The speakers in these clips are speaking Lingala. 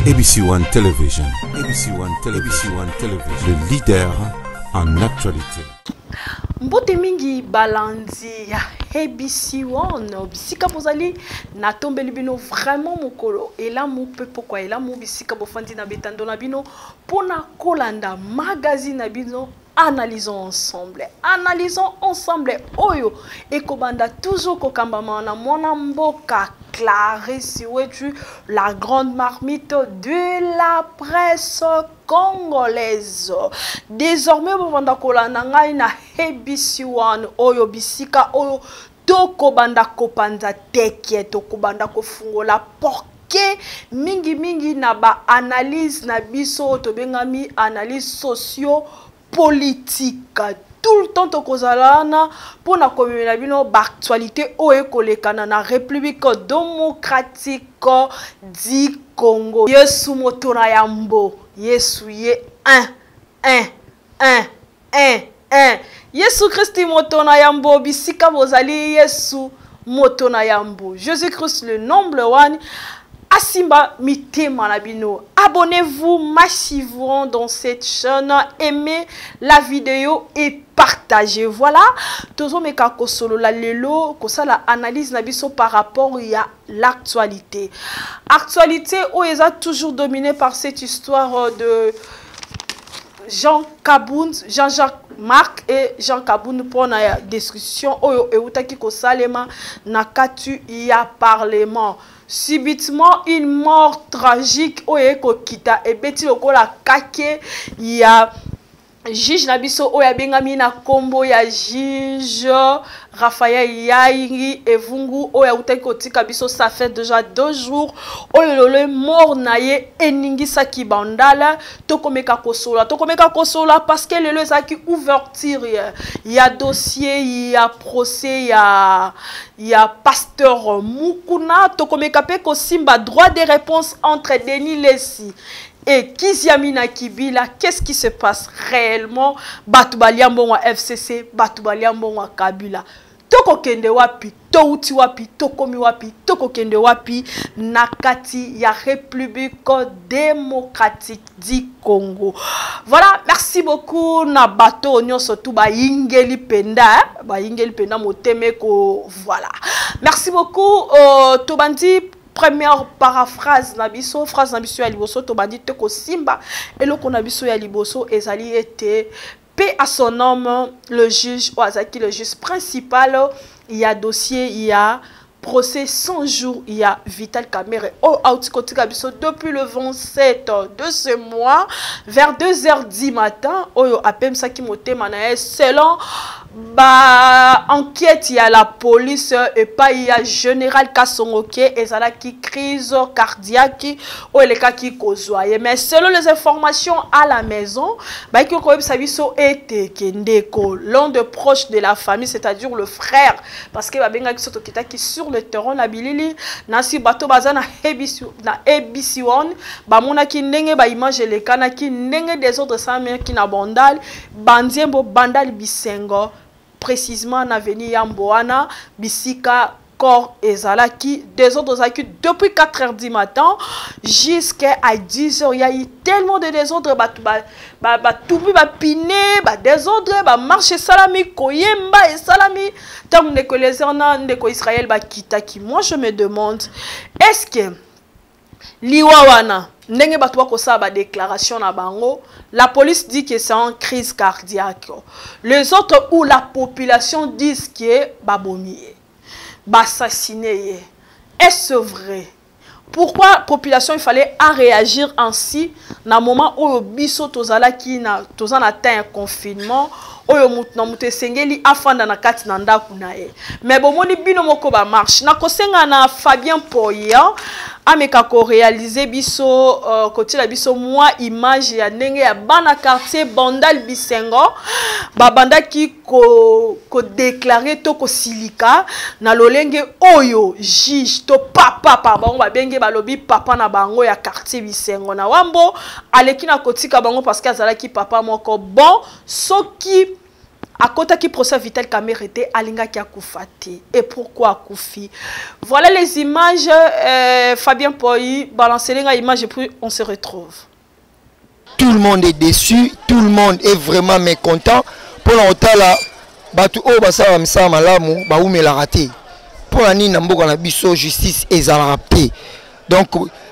ABC One Television. ABC One Television. ABC One Television. Le leader en actualité. Mbote mingi balandi ya ABC One bisika bozali na tombeli bino vraiment mokolo elamu pe pourquoi elamu bisika bofandi na betando na bino pona kolanda magazine na bino. Analysons ensemble oyo ekobanda toujours kokambama na mwana mboka Clarisse Wetu, la grande marmite de la presse congolaise. Désormais bovanda kolanda ngai na ABC One oyo bisika oyo tokobanda kopanza teke tokobanda kofungola porke mingi na ba analyse na biso tobengami analyse socio politique. Tout le temps tokozalana pour na komela bino actualité oe kolekana na République démocratique du Congo. Yesu motona yambo, Yesu ye un. Yesu Christi motona yambo bisika bozali Yesu motona yambo. Jésus Christ le number one. Asimba mite manabino. Abonnez-vous massivement dans cette chaîne, aimez la vidéo et partagez. Voilà, tozo meka kosolo la lelo kosa la analyse nabiso par rapport à l'actualité. Actualité où ils a toujours dominé par cette histoire de Jean Kaboun, Jean-Jacques Marc et Jean Kaboun pour la discussion oyo eutaki kosalema nakatu ya parlement. Subitement une mort tragique oye kokita et beti lokola kake ya juge nabiso oya bengami na kombo ya juge Raphaël Yairi et Vungu oya utaki kotika biso ça fait déjà 2 jours oyo le mort naye eningisa ki bandala tokomeka kosola parce que le zaki ouverture il y a dossier il y a procès il y a pasteur Mukuna tokomeka pe ko simba droit de réponse entre Denis Lessi et Kiziamina Kibila. Qu'est-ce qui se passe réellement? Batubaliambo wa FCC, Batubaliambo wa Kabila. Toko kende wapi, touti wapi, tokomi wapi, toko kende wapi, nakati ya République démocratique du Congo. Voilà, merci beaucoup na bato nyonso tu ba yingeli penda, motemeko, voilà. Merci beaucoup Tobandi. Première paraphrase nabiso, phrase nabiso ya liboso to bandi te ko simba et le konabiso ya liboso ezali était paix à son nom le juge Oazaki le juge principal il y a dossier il y a procès 100 jours il y a Vital Kamerhe au Autikotika biso depuis le 27 de ce mois vers 2h du matin oyo apem saki motema na selon ba enquête il y a la police et pas il y a général Kasongoke et ça qui crise cardiaque ou les cas qui kozwaye mais selon les informations à la maison ba qui ko biso était kendeko l'un de proches de la famille c'est-à-dire le frère parce que ba benga ki soto kita qui sur le terrain na bilili nasi bato bazana ABC One ba mona ki ndenge ba image le kana ki ndenge des autres samia qui na bandal bandiembo bandal bisengo précisément na veni Yamboana bisika corps ezalaki des autres acquis depuis 4h du matin jusqu'à 10h il y a eu tellement de désordre tout piné désordre marche salami koyemba et salami tant que les ndeko Israël kitaki. Moi je me demande est-ce que liwawana ndenge bato bakosa ba déclaration na bango la police dit que c'est en crise cardiaque les autres ou la population disent que babomié assassiné. Est-ce vrai? Pourquoi la population il fallait à réagir ainsi dans le moment où biso tozala ki na tozana atteint confinement oyo mutna mutesengeli afanda na kati na ndaku na ye mais bomoni bino moko ba marche na kosenga na Fabien Poya ameka ko réaliser biso côté la biso moi image ya ndenge ya bana quartier Bandal Bisengo ba banda ki ko déclarer to ko silika na lolenge oyo juge to papa bango ba benge balobi papa na bango ya quartier Bisengo na wambo aleki na kotika bango parce que azala ki papa moko bon soki à côté qui procès Vital Kamerhe était alinga qui a koufati. Et pourquoi koufi? Voilà les images. Fabien Poyi balance les images et puis on se retrouve. Tout le monde est déçu, tout le monde est vraiment mécontent. Pour l'autre là, batu o basa msa malamu ba ou me la raté. Pour la nina mboka na biso justice ezalapté. Donc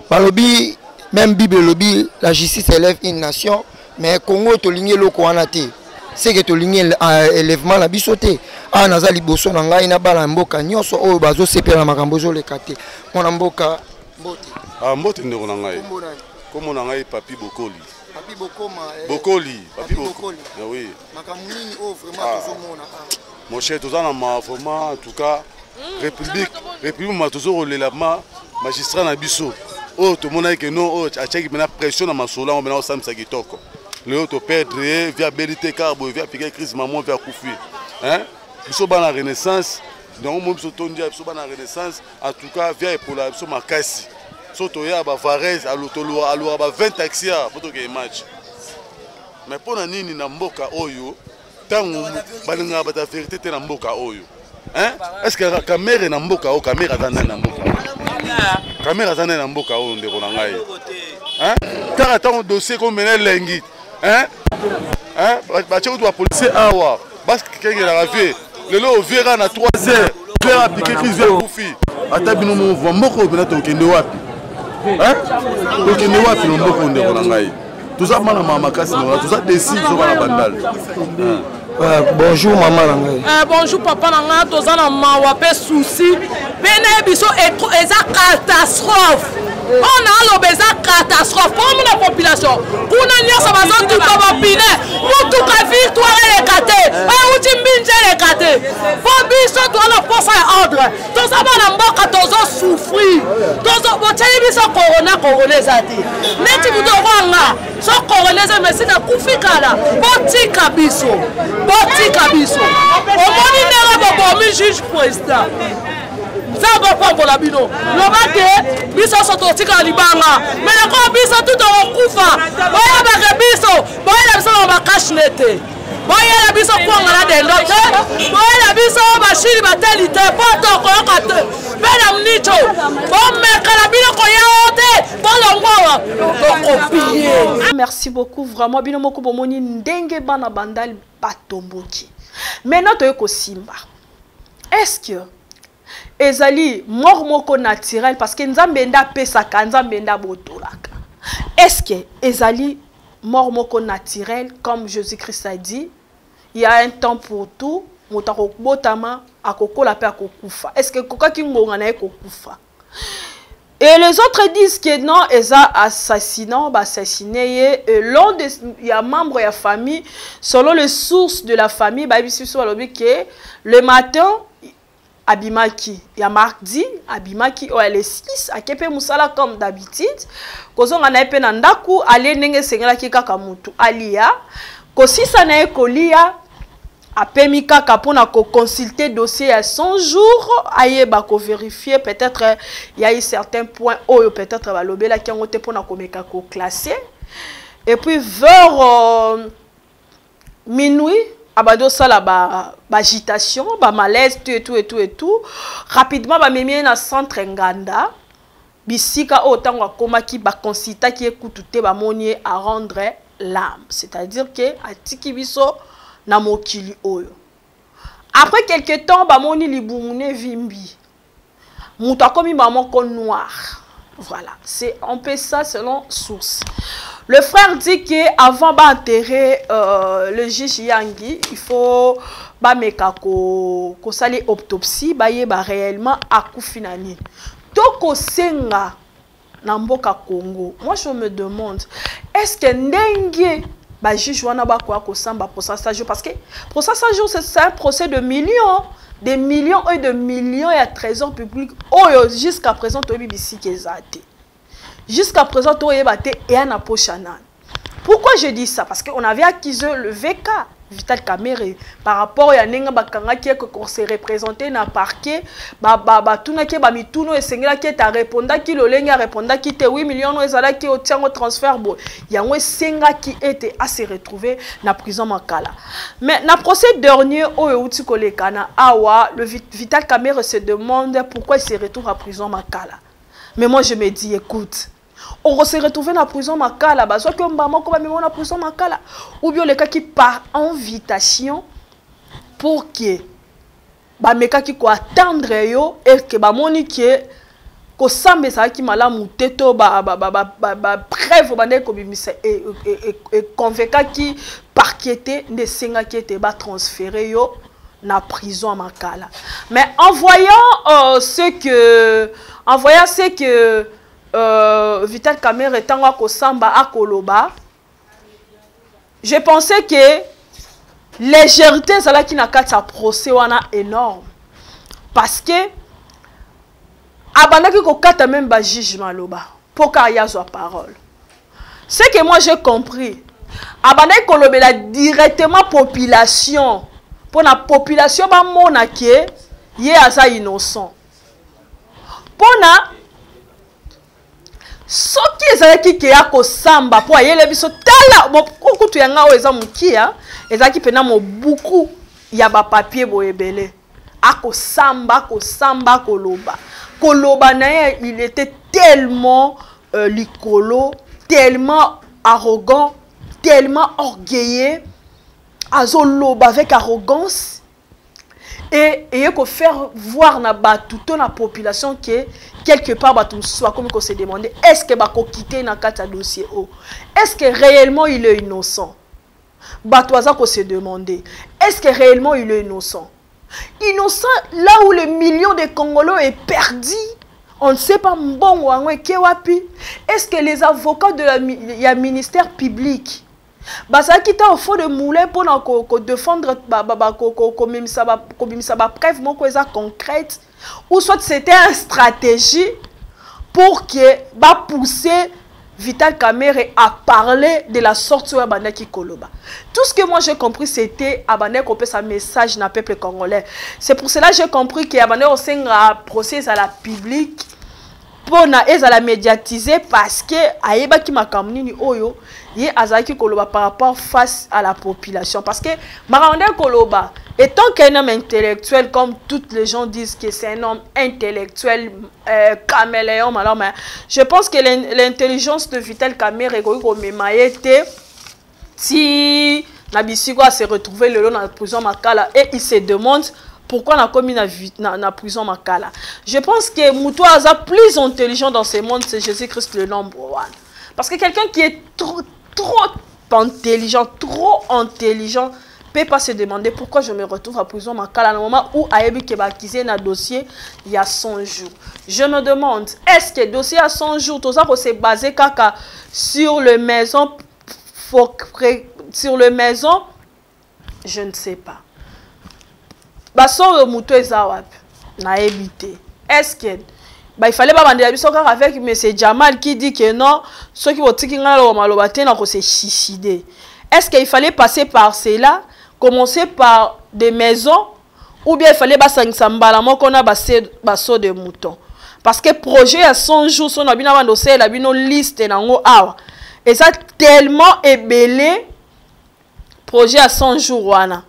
balobi même Bible lobby la justice élève une nation, mais Congo to ligné loko anaté. C'est que to ligné élèvement la bisoté. Ah naza liboso na ngai na bala mboka nyonso o bazo sepela makambo zo lekate. Mona mboka mbote. Ah mbote ndeko na ngai. Comme on a Papi Bokoli. Papi Bokoli. Papi Bokoli. Oui. Makamuni o vraiment tozomona. Mon cher tozana ma vraiment en tout cas République matozo relèvement magistrat na biso. Oh tout monde que non oh achaki mena pression na masola on mena osamisa kitoko. Le auto perdre via Belité Carbo via piquer crise maman via Koufi. Hein? Biso bana renaissance donc moi biso tondia biso bana renaissance en tout cas via pour la biso makasi. Soto ya ba Varese alotolo alo ba 20 taxis pour que match. Mais pour nini na mboka oyo tango balinga ba ta vérité te na mboka oyo. Hein? Est-ce que caméra na mboka o caméra za na mboka? Caméra za na mboka o ndeko na ngai. Hein? Car tant dossier comme mena lengi. Hein? Hein? Ba tcheko to policier awa. Parce que quelqu'un a vu le lo verra na 3 heures. Faire appliquer crise vers Koufi. Ata bino mo moko bina to kende wapi? Hein? Donc il n'y a pas de monde qui est tout ça, tout ça décide sur la bandale. Bonjour maman. Bonjour papa, nous avons un souci. Biso est catastrophe. On a une catastrophe pour la population. Pour nous, ça va être tout comme pine. Pour tout la victoire est éclatée. Où tu m'injures éclatée. Pour biso doit la force à ordre. Tout ça va dans le monde souffrir. Tout ça va être corona zati. Mais tu vous dois so corona mais c'est na kufikala. Botika biso. Botika biso. Au moni nera bomi juge président. Zaba pambola bino. Lobate biso sototika libanga. Mais ko biso tout en kufa. Boya ba biso, boya biso ba kashnete. Boya la biso kwa ngala de lote. Boya la biso ba shiri batelite poto ko kate. Bela mnicho. Bomme kala bino ko yaote. Bolongwa. Ko copier. Merci beaucoup vraiment bino moko bomoni ndenge bana bandal batomboki. Maintenant to ko simba. Est-ce que ezali mort moko naturel parce que nzambe nda pesaka nzambe nda botolaka. Est-ce que ezali mort moko naturel comme Jésus-Christ a dit, il y a un temps pour tout, motako botama akokola pe akokufa. Est-ce que koka kingonga na ekokufa? Et les autres disent que non, ils ont assassiné et l'un des membres de la famille, selon les sources de la famille, le matin, Abimaki, il y a mardi, Abimaki, oh, elle est 6, à Kepe Moussala comme d'habitude. Kozon a naïpe nandaku, allez nenge sengela ki kakamutu, alia. Kosi sa nae kolia, apemi kaka pona ko consulter dossier à 100 jours, aye ba ko vérifier, peut-être il y a eu certains points, oh, peut-être ba lobela ki angote pona ko meka ko classer. Et puis vers minuit, abado sala ba agitation, ba malaise, tout. Rapidement, ba memi na centre Nganda. Bisika autant wa koma ki ba consulta ki ekutute ba monier à rendre l'âme. C'est-à-dire que atiki biso na mokili oyo. Après quelque temps, ba moni libumune vimbi. Muta komi ba moko noir. Voilà, c'est on peut ça selon source. Le frère dit qu'avant d'enterrer le juge Yangi, il faut ko sali autopsie, ba réellement akufinani. Toko senga na mboka Congo. Moi je me demande, est-ce que ndenge ba juge wana ba ko samba procès parce que procès c'est un procès de millions. Des millions et de millions et à trésor public. Oh, jusqu'à présent, tu as BBC qui est athée. Jusqu'à présent, tu as été et un apochanan. Pourquoi je dis ça? Parce qu'on avait acquis le VK. Vital Kamerhe par rapport à nenga bakanga qui qu'on se représenté na parquet tuna ki ba mituno esengela ki ta répondre ki le lenga répondre ki te 8 millions ezala ki au tiango transfert bo yango senga qui était à se retrouver na prison Makala. Mais na procès dernier au euti kolekana awa le Vital Kamerhe se demande pourquoi il se retrouve à prison Makala. Mais moi je me dis écoute, on se retrouve dans la prison Makala, soit que maman comme dans la prison Makala, ou bien les cas qui par invitation pour que ba meka qui ko attendre yo et que ba moni que ko sambe ça qui mala muteto ba preuve ba ne ko bimisa et convainca qui parqueté ne senga qui était ba transféré yo na prison Makala. Mais en voyant ce que Vital Kamerhe tangwa kosamba akoloba, je pensais que légèreté zala qui na kata procès wana énorme parce que abandaki ko kata même ba jugement loba pour ka yazo parole. Ce que moi j'ai compris, abandaki ko lobela directement population pour la population ba mona ke ye aza innocent. Pour na ce qui est qui a samba pour aller les biso tala beaucoup tu yanga eza mukia eza ki pena mo beaucoup ya ba papier boyebele ako samba koloba na il était tellement licolo, tellement arrogant, tellement orgueilleux, azoloba avec arrogance et il faut faire voir na toute la population que quelque part batum soit comme qu'on se demandait est-ce que bako quitter na kata dossier o, est-ce que réellement il est innocent, batoza ko se demander est-ce que réellement il est innocent là où le million de Congolais est perdu, on ne sait pas bon ou kewapi. Est-ce que les avocats de la ministère public ça qui t'a au fond de moulin pour défendre preuve concrète ou soit c'était une stratégie pour que pousser Vital Kamerhe à parler de la sorte où Abaneki Koloba. Tout ce que moi j'ai compris c'était Abaneki opé sa message na peuple congolais. C'est pour cela que j'ai compris que Abaneki osenga procès à la public pour na la médiatiser parce que ayeba ki makamni ni oyo ye azaki koloba par rapport face à la population parce que Marandé Koloba étant qu'un homme intellectuel comme toutes les gens disent que c'est un homme intellectuel caméléon alors mais je pense que l'intelligence de Vital Kamerhe ko memaete si Nabisiko a se retrouvé le long dans la prison Makala et il se demande pourquoi on a commis la prison Makala. Je pense que Moutoua Aza plus intelligent dans ce monde, c'est Jésus-Christ le number one. Parce que quelqu'un qui est trop intelligent, peut pas se demander pourquoi je me retrouve à prison Makala à un moment où Ayebi Kebakizé na dossier il y a 100 jours. Je me demande, est-ce que le dossier à 100 jours, tout ça c'est basé kaka sur le maison, je ne sais pas. Baso muto ezawap na éviter. Est-ce que il fallait pas bander biso avec monsieur Jamal qui dit que non, ceux qui vont tikinga lo maloba tena ko se suicider. Est-ce qu'il fallait passer par cela, commencer par des maisons ou bien il fallait basangisa mbala moko na baso de mouton? Parce que projet à 100 jours son abina bandosé la bino liste nango awa. Et ça tellement ébélé projet à 100 jours wana.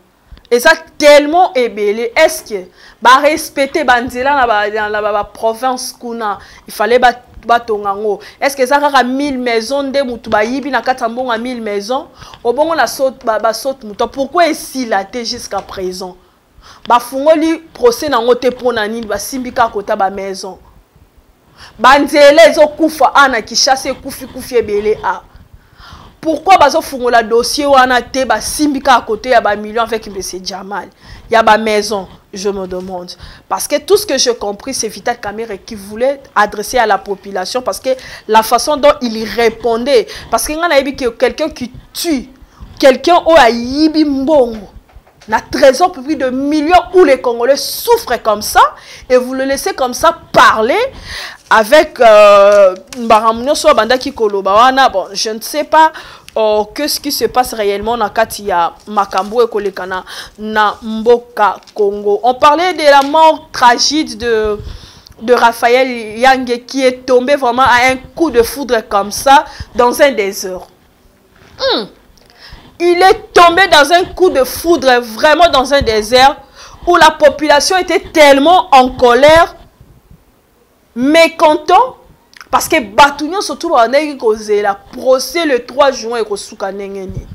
Et ça tellement ébélé. Est-ce que respecter bandila dans la province kuna il fallait batongango? Est-ce que ça a 1000 maisons de mutu ba yibi na katambonga 1000 maisons obongo na saute saute mutu? Pourquoi ici la té jusqu'à présent ba fungoli procès na ngote pona nini ba simbika kota ba maison banzele zo kufa ana ki chasse kufi ébélé a? Pourquoi bazo fungola dossier wana te ba simbika à côté ya ba million avec monsieur Jamal ya ba maison? Je me demande parce que tout ce que j'ai compris c'est Vital Kamerhe qui voulait adresser à la population parce que la façon dont il répondait parce que ngana yebi que quelqu'un qui tue quelqu'un o a yibi mbongo na trésor public de millions où les Congolais souffrent comme ça et vous le laissez comme ça parler avec bon, je ne sais pas qu'est-ce qui se passe réellement dans Katia Makambo et Kolekana na Mboka Congo. On parlait de la mort tragique de Raphaël Yang qui est tombé vraiment à un coup de foudre comme ça dans un désert. Il est tombé dans un coup de foudre, vraiment dans un désert, où la population était tellement en colère, mécontent, parce que Batounion surtout a causé la procès le 3 juin et Kosuka Nengeni.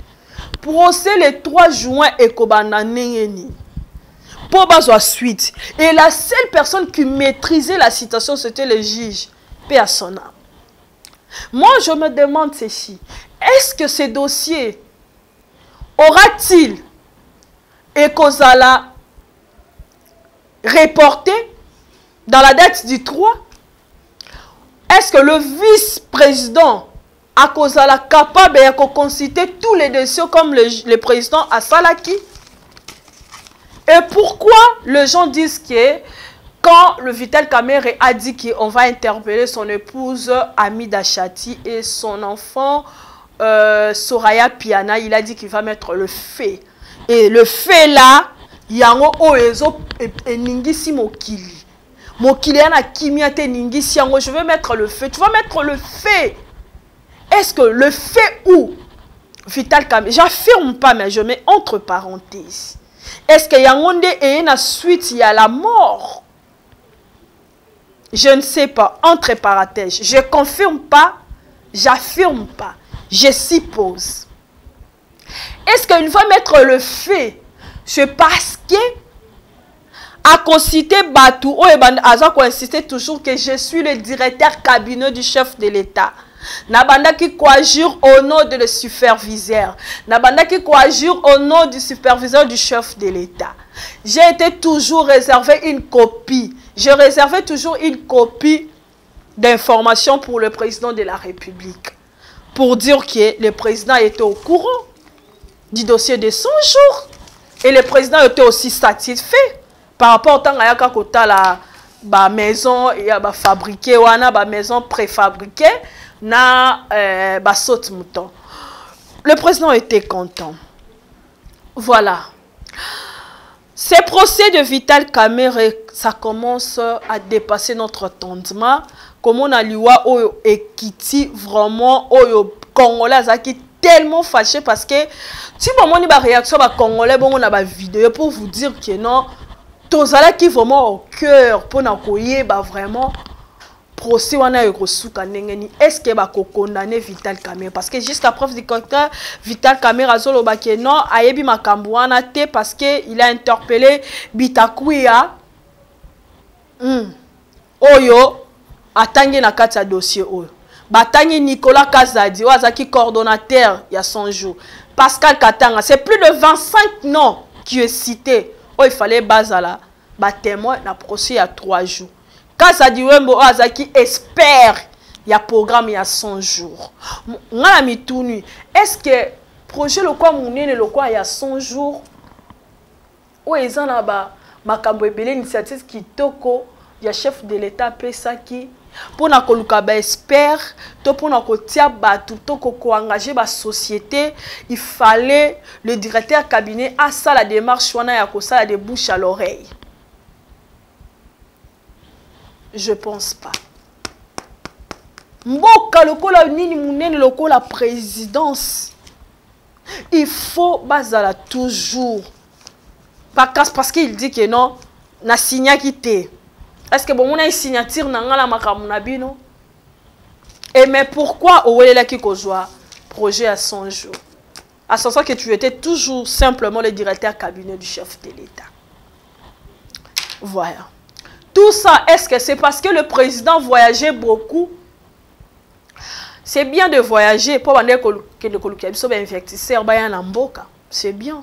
Procès le 3 juin et Kobana Nengeni. Pour baser suite. Et la seule personne qui maîtrisait la situation, c'était le juge. Paix à son âme. Moi, je me demande ceci. Est-ce que ces dossiers aura-t-il et Kozala reporté dans la date du 3? Est-ce que le vice-président a Kozala capable de consulter tous les dossiers comme le président à Salaki? Et pourquoi les gens disent que quand le Vital Kamerhe a dit qu'on va interpeller son épouse Amida Chati et son enfant Soraya Piana, il a dit qu'il va mettre le fait. Et le fait là, yango oezo et ningisi mokili. Mokili yana kimiate ningisi yango, je vais mettre le fait. Tu vas mettre le fait. Est-ce que le fait où Vital Kamerhe, j'affirme pas mais je mets entre parenthèses. Est-ce que yangonde est une suite il y a la mort? Je ne sais pas, entre parenthèses. Je confirme pas, j'affirme pas. Je suppose. Est-ce qu'il va mettre le fait? C'est parce que à conciter Batou, a insisté toujours que je suis le directeur cabinet du chef de l'État. Nabanda qui coagure au nom de le superviseur. Nabanda qui coagure au nom du superviseur du chef de l'État. J'ai été toujours réservé une copie. Je réservais toujours une copie d'information pour le président de la République. Pour dire que le président était au courant du dossier de 100 jours. Et le président était aussi satisfait par rapport au temps à la maison fabriquée, ou la maison préfabriquée, na saute mouton. Le président était content. Voilà. Ces procès de Vital Kamerhe, ça commence à dépasser notre entendement. Comme on a liwa oyo ekiti vraiment oyo Congolais qui tellement fâché parce que si bon on y ba réaction ba Congolais bon on a ba vidéo pour vous dire que non tozala qui vraiment au cœur pour na koyeba vraiment procès wana yokosuka ndengeni est-ce que ba ko condamner Vital Kamerhe parce que jusqu'à preuve du contraire Vital Kamerhe azolo ba que non ayebi makambo wana te parce que il a interpellé Bitakuya oyo atangi na kati ya dossier oyo batangi Nicolas Kazadi wazaki coordonnateur il y a 100 jours Pascal Katanga c'est plus de 25 noms qui est cité oh il fallait bazala ba témoin na procès il y a 3 jours Kazadi Wembo wazaki espère il y a programme il y a 100 jours ngana mituni est-ce que projet le quoi munene le quoi il y a 100 jours o ezana ba makambo ebele initiative kitoko ya chef de l'État pesaki pour na koluka ba expert to pour na kotia batu to ko engager ba société il fallait le directeur cabinet à ça la démarche wana ya ko ça de bouche à l'oreille. Je pense pas. Mboka lokola nini munene lokola présidence. Il faut bazala toujours parce qu'il dit que non na signa quitté. Est-ce que bon on a une signature nangala makamunabino? Et mais pourquoi Owelela qui kozwa projet à 100 jours? À ce sens que tu étais toujours simplement le directeur cabinet du chef de l'État. Voilà. Tout ça, est-ce que c'est parce que le président voyageait beaucoup? C'est bien de voyager pour que le colocabiso ben investisseur bayan amboka. C'est bien.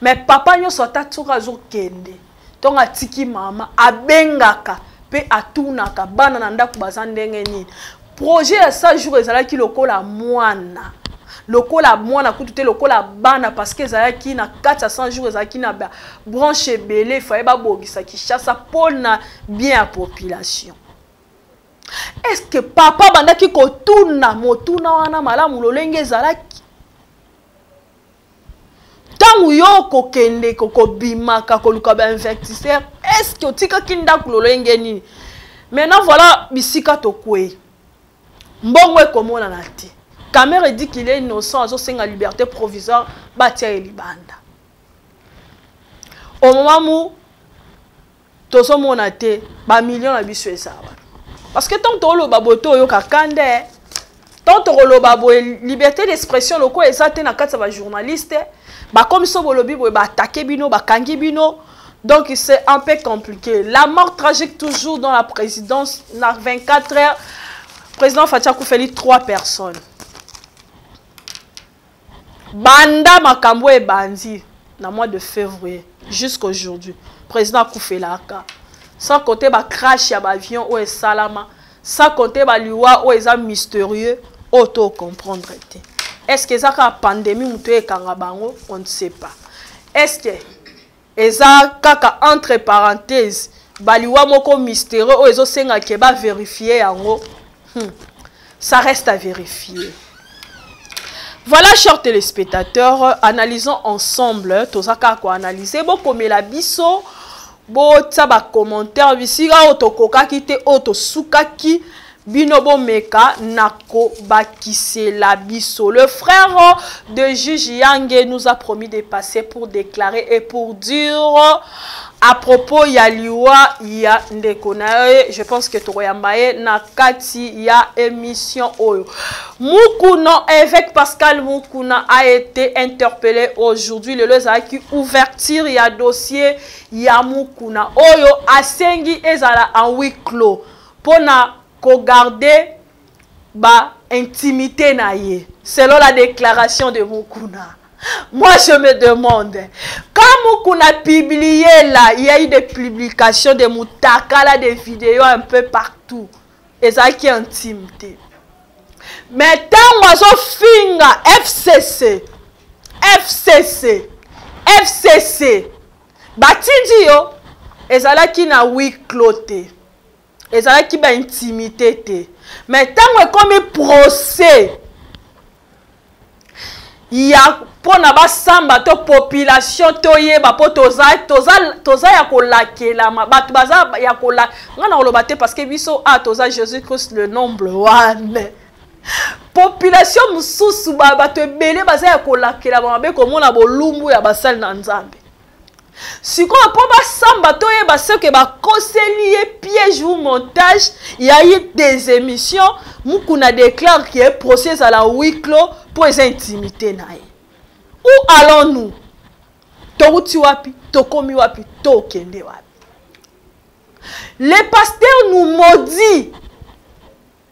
Mais papa nyo sota tura zo kende. Tonga tiki mama abengaka pe atunaka bana na ndaku bazandenge nini. Projet à 100 jours ezala ki lokola mwana. lokola mwana kutu te lokola bana parce que ezalaki na 400 jours ezalaki na branche ebele il babongisa Kinshasa mpona bien ya population. Est-ce que papa bandaki kotuna motuna wana malamu lolenge ezalaki? Tangu yo kokende kokobimaka koluka ba investisseur, est-ce que otikaki ndako lolenge nini? Maintenant voilà bisika tokwe. Mbongo ekomona na te. Camère dit qu'il est innocent, azosenga liberté provisoire, batia elibanda. Au moment où tozomona te ba millions na biso esaba. Parce que tant que le baboto yo kakande, tant que le babo liberté d'expression loko ezate na kati ba journaliste, ba comme so bolobi bo ba attaquer bino, ba kangi bino. Donc c'est un peu compliqué. La mort tragique toujours dans la présidence, na 24 heures, président Fatia Koufeli 3 personnes. Banda makambo e bandi na mois de février jusqu'aujourd'hui. Président Koufelaka. Sans compter ba crash ya ba avion ou salama, sans compter ba liwa ou eza mystérieux, auto comprendre te. Est-ce que ça ka pandémie muto e kanga bango, on ne sait pas. Est-ce que eza kaka entre parenthèses ba liwa moko mystérieux ou ezo senga ke ba vérifier yango? Ça reste à vérifier. Voilà, chers téléspectateurs, analysons ensemble. Tozaka ko analyser beaucoup mais la biso. Bo taba commentaire bisika otokoka kite otosukaki binobo meka nako bakise la biso. Le frère de juge Yange nous a promis de passer pour déclarer et pour dire à propos ya liwa ya ndekona. Je pense que toroyambaye na kati ya émission oyo. Mukuna, évêque Pascal Mukuna a été interpellé aujourd'hui. Le lezaki ouverture ya dossier ya Mukuna. Oyo asengi ezala en huis clos. Pona ko garder ba intimité na ye. Selon la déclaration de Mukuna. Moi je me demande, quand Mukuna publié là, il y a eu des publications de Moutakala, des vidéos un peu partout. Ezaki intimité. Mais tant que je finga FCC, batidi yo, ezalaki na huis clos te, ezalaki ba intimité te. Mais tant que comme procès, il y a pour na ba samba to population to yeba po toza ya kolakela bato baza ya kola ngana olobate parce que biso a toza Jésus-Christ le nombre one. Population mususu bato ebele baza ya kolakela mabe komona bolumbu ya basali na Nzambe. Sikoyo po basamba to yeba ce que ba koseli piège ou montage, il y a eu des émissions Mukuna déclare que procès à la huis clos pour les intimités nae. Où allons-nous? Toruti wapi, tokomi wapi, tokende wapi. Les pasteurs nous maudit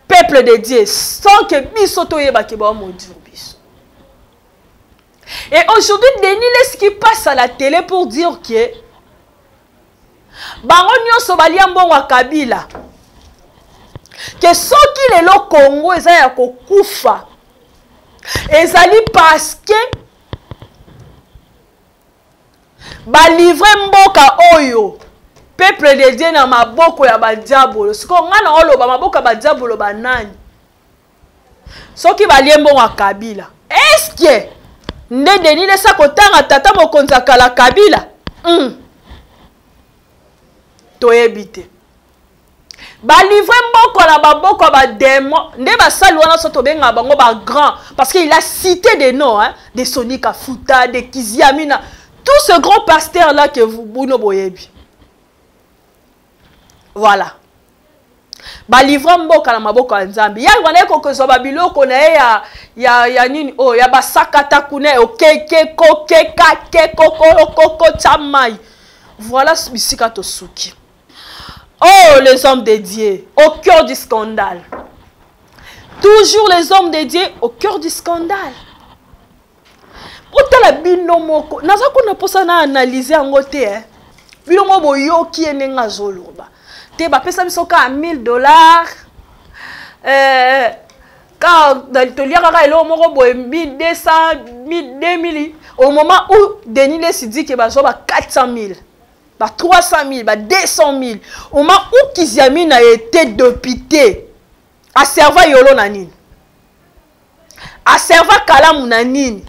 peuple de Dieu sans que biso toyeba ke ba maudire biso. Et aujourd'hui, Denis, ce qui passe à la télé pour dire que bango nyonso balia mbongo wa Kabila que soki lelo Congo eza ya kokufa ezali parce que ba livre mboka oyo peuple de Dieu na maboko ya ba diabolo. Siko ngana oloba maboko ya ba diabolo banani soki balie mbongo wa Kabila. Est-ce que nde Denis lesa kotanga tata mokonzi akala Kabila? Toyebite ba livre mboko na baboko ba démon nde basali wana soto benga bango ba grand parce qu'il a cité des noms hein, de Sonika Futa, de Kiziamina, tout ce grand pasteur là que vous Buno Boyebi. Voilà. Ba livre mboka na maboko ya Nzambe. Ya wana ko kozo ba biloko na ya nini oh ya basakata kune okeke kokeka koko chamai. Voilà bisika to suki. Oh, les hommes de Dieu, au cœur du scandale. Toujours les hommes de Dieu au cœur du scandale. Otala binomoko, naza ko na posa na analyser ngote hein. Binomo boyoki enenga zoloba. Te ba pesa biso ka $1000. car dans toliaka kaka elo moko boye 1200 2000 au moment où Denis Lesi dit que bazo ba 400 000 ba 300 000 ba 200 000 au moment où Kiziamine a été député a serva yolo na nini a serva kalamu na nini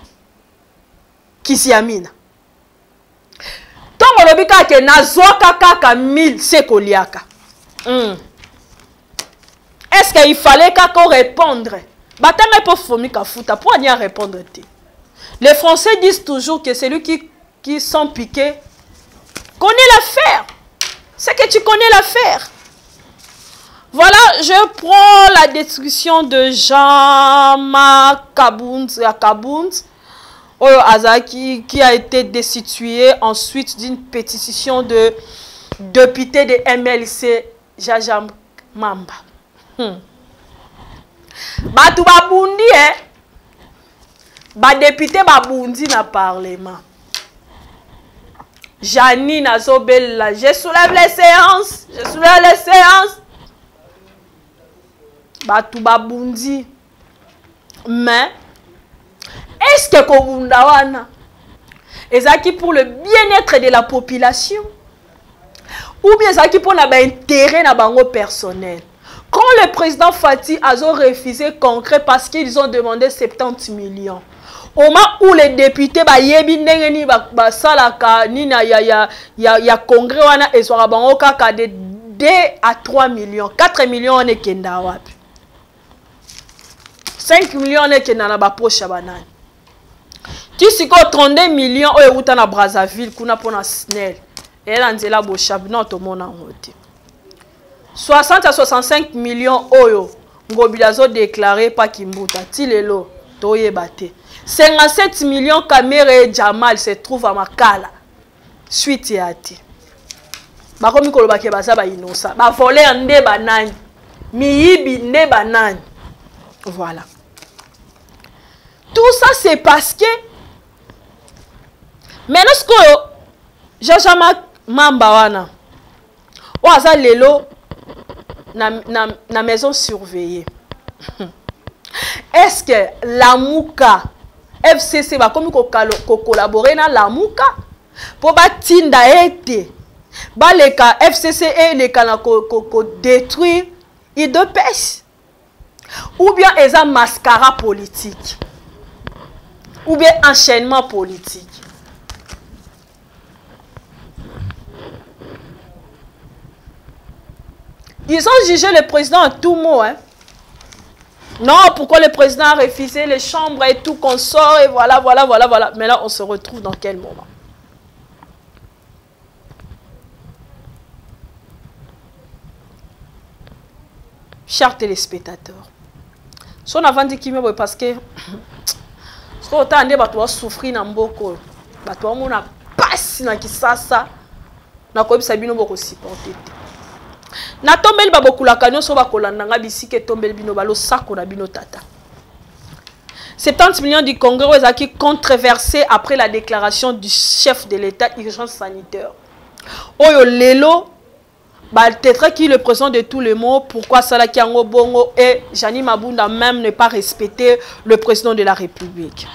Kiziamine tongo lobi kaka nazwaka kaka 1000 sekoliaka est-ce qu'il fallait qu'on répondre? Batanga pour fomi kafuta pour n'y répondre. Les Français disent toujours que celui qui sont piqués connaît l'affaire. C'est que tu connais l'affaire. Voilà, je prends la description de Jean-Marc Kabounz, qui a été destitué ensuite d'une pétition de député de MLC Jajam Mamba. Batu babundi ba député babundi na parlement. Janine Azobella, je soulève les séances, Batu babundi. Mais est-ce que kobunda wana ezaki pour le bien-être de la population ou bien ezaki pour na ba intérêt na bango personnel? Quand le président Fati a refusé concret parce qu'ils ont demandé 70 millions, au moment où les députés ba yebi ndengeni ba salaka ni na ya congrès wana ezwaka bango kaka de 2 à 3 millions, 4 millions on est kenda wapi, 5 millions on est kenda na ba poche banane. Tu siko 32 millions o euta na Brazzaville kuna pona SNEL et la nzela bo chab non to mona ngote 60 à 65 millions oyo ngobilazo déclaré par Kimbuta tilelo toye bate 57 millions Kamere et Jamal se trouve à Makala suite yati bakomi koloba ke baza ba inosa ba voler nde banani miyibi nde banani. Voilà, tout ça c'est parce que maintenant ce que Jean-Marc Mamba wana oaza lelo na maison surveillée. Est-ce que la Mouka FCC va comme collaborer dans la Mouka pour batinda été ba les cas FCC et les cas détruire et de pêche ou bien ils ont mascara politique ou bien enchaînement politique? Ils ont jugé le président en tout mot. Hein. Non, pourquoi le président a refusé les chambres et tout qu'on sort et voilà. Mais là, on se retrouve dans quel moment? Chers téléspectateurs, si on a vendu qui me parce que ce qu'on a dit, on va souffrir dans beaucoup. On a passé dans qui ça, on a comme ça, on va supporter. Na tombeli babokula kanyo so bakolanda nga bisike tombeli bino balo sako na bino tata. 70 millions du Congrès qui controversé après la déclaration du chef de l'État urgence sanitaire. Oyo lelo peut-être qui le président de tout le monde pourquoi Sala Kiango Bongo et Jani Mabunda même ne pas respecter le président de la République.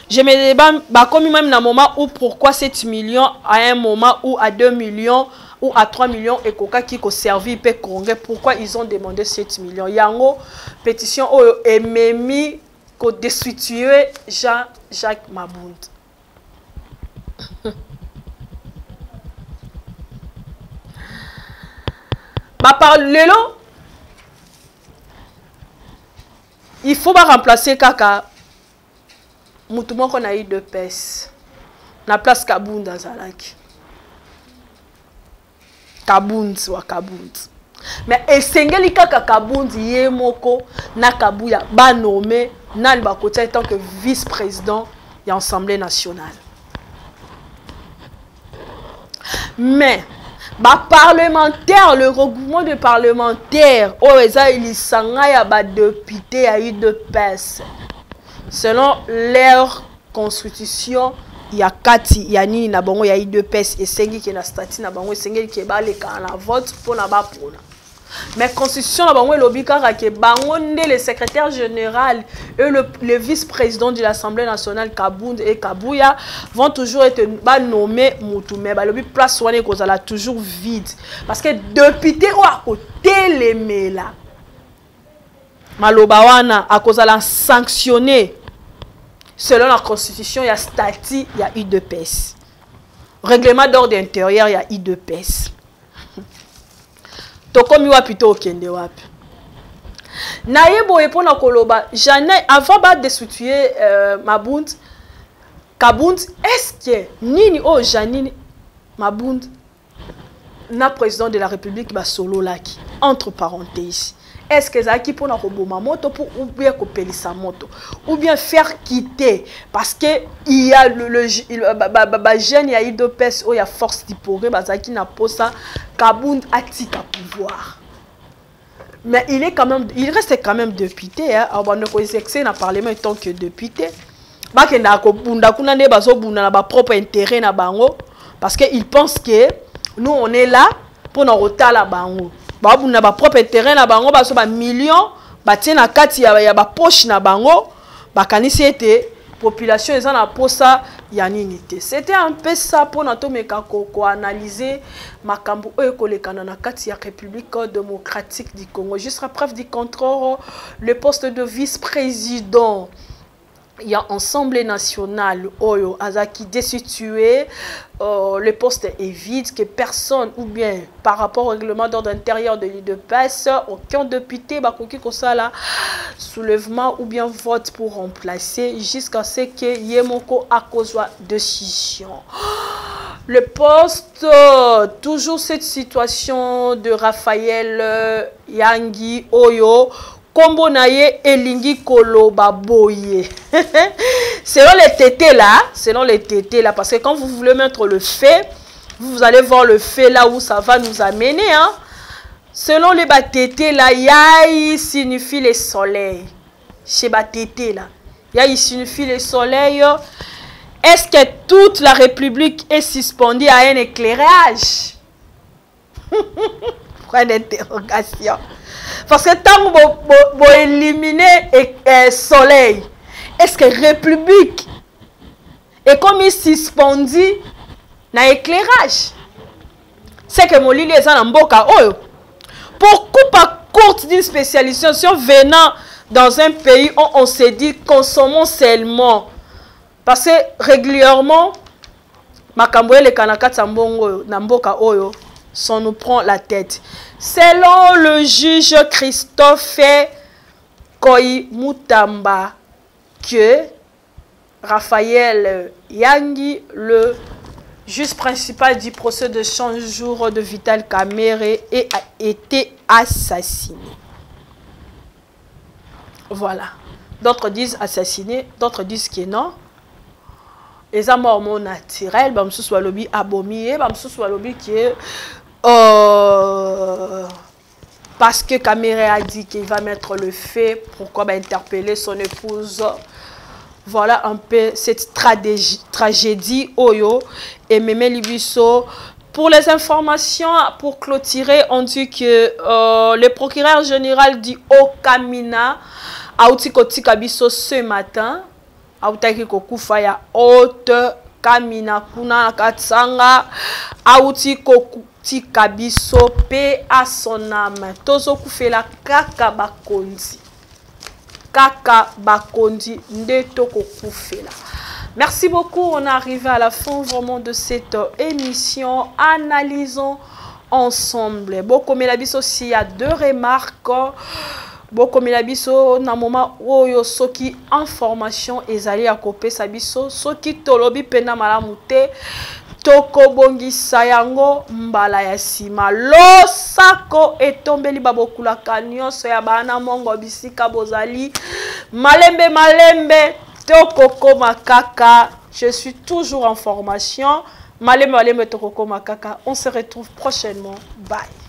Je me débat comme même dans un moment où pourquoi 7 millions à un moment où à 2 millions ou à 3 millions et coca qui a servi le Congrès, pourquoi ils ont demandé 7 millions? Yango pétition et Memi ko destitué Jean-Jacques Mabunda. Bah par lelo, il faut pas remplacer Kaka. Moutoumon qu'on a eu de pèse. La place Kabounda Zalaki. Kabounz wa Kabounz. Mais esengeli kaka Kabounz yemoko na Kabuya ba nommé nan ba côté tant que vice-président de l'Assemblée nationale. Mais ba parlementaire, le regroupement de parlementaires, oeza ilisanga ya ba député a eu de pèse. Selon leur constitution, il y a Kati, il y a ni na bango, il y a eu deux pèses et sengi qui na stati na bango, sengi qui ba le ka na vote pour na ba pona. Mais constitution la bango lobi kaka ke bango nde le secrétaire général et le vice-président de l'Assemblée nationale Kabound et Kabouya vont toujours être nommés mutu mais ba lobi place wana kozala toujours vide parce que député o a côté les mela maloba wana a kozala sanctionné selon la constitution il y a statut il y a UDPS règlement d'ordre intérieur il y a UDPS tokomi wapi to okende wapi na yebo epona koloba jamais avant ba destituer Mabound Kabound est-ce que nini o Janine Mabound na président de la République ba solo laki entre parenthèses est-ce que zaki pona koboma moto pour ou bien kopelisa moto ou bien faire quitter parce que il y a le jeune il y a eu deux pèses il y a force d'ipporé bazaki na posa Kabound atika pouvoir mais il reste quand même député hein on ne ko exercer na parlement en tant que député ba kenda ko bunda kuna ne bazo bunda na ba propre intérêt na bango parce que il pense que nous on est là pour na rotala bango ba bunda ba propre intérêt na bango ba so ba millions ba tina kati ya ba poche na bango ba kanisi ete population eza na posa ya nini te c'était un peu ça pour na to meka ko analyser makambo oyo kolekana na kati ya République démocratique du Congo jusqu'à preuve du contraire le poste de vice-président il y a Assemblée nationale oyo azaki destitué le poste est vide que personne ou bien par rapport au règlement d'ordre intérieur de l'UDPS aucun député bakoki kosala soulèvement ou bien vote pour remplacer jusqu'à ce que yemoko akozwa décision le poste toujours cette situation de Raphaël Yangi oyo Kombo naye elingi koloba boye. Selon les tétés là, parce que quand vous voulez mettre le fait, vous allez voir le fait là où ça va nous amener. Hein? Selon les tétés là, yai signifie le soleil. Chez tétés là, yai signifie le soleil. Est-ce que toute la République est suspendue à un éclairage? Point d'interrogation. Parce que tant que vous éliminez le soleil, est-ce que la République est comme suspendue dans l'éclairage? C'est que mon lit est en mboka. Pourquoi pas courte d'une spécialisation venant dans un pays où on se dit consommons seulement? Parce que régulièrement, makamboye le kanaka tambongo na mboka oyo. Ça nous prend la tête. Selon le juge Christophe Koyi-Mutamba, que Raphaël Yangi, le juge principal du procès de 100 jours de Vital Kamerhe, a été assassiné. Voilà. D'autres disent assassiné, d'autres disent que non. Les morts naturels, bamsou soit lobby abomié, bamsou soit lobby qui est parce que Kamerhe a dit qu'il va mettre le fait, pourquoi interpeller son épouse. Voilà un peu cette tragédie Oyo et Mémé Libiso. Pour les informations, pour clôturer, on dit que le procureur général du Haut-Kamina a outikoti kabiso ce matin. Autaki kokufa ya Haute Kamina kuna katsanga auti kokuti kabiso pe à son âme tozo kufela kaka bakondi ndeto kokufela. Merci beaucoup, on est arrivé à la fin vraiment de cette émission. Analysons ensemble. Bon, comme il a dit aussi, il y a deux remarques. Bon, comme il a dit, na moment où yo soki information ezali à copier sa biso, soki tolobi pena malamute, toko bongi sayango mbala ya sima. Lo sako etombeli babokula kanyon so ya bana mongo bisika bozali. Malembe, toko koma kaka. Je suis toujours en formation. Malembe, toko koma kaka. On se retrouve prochainement. Bye.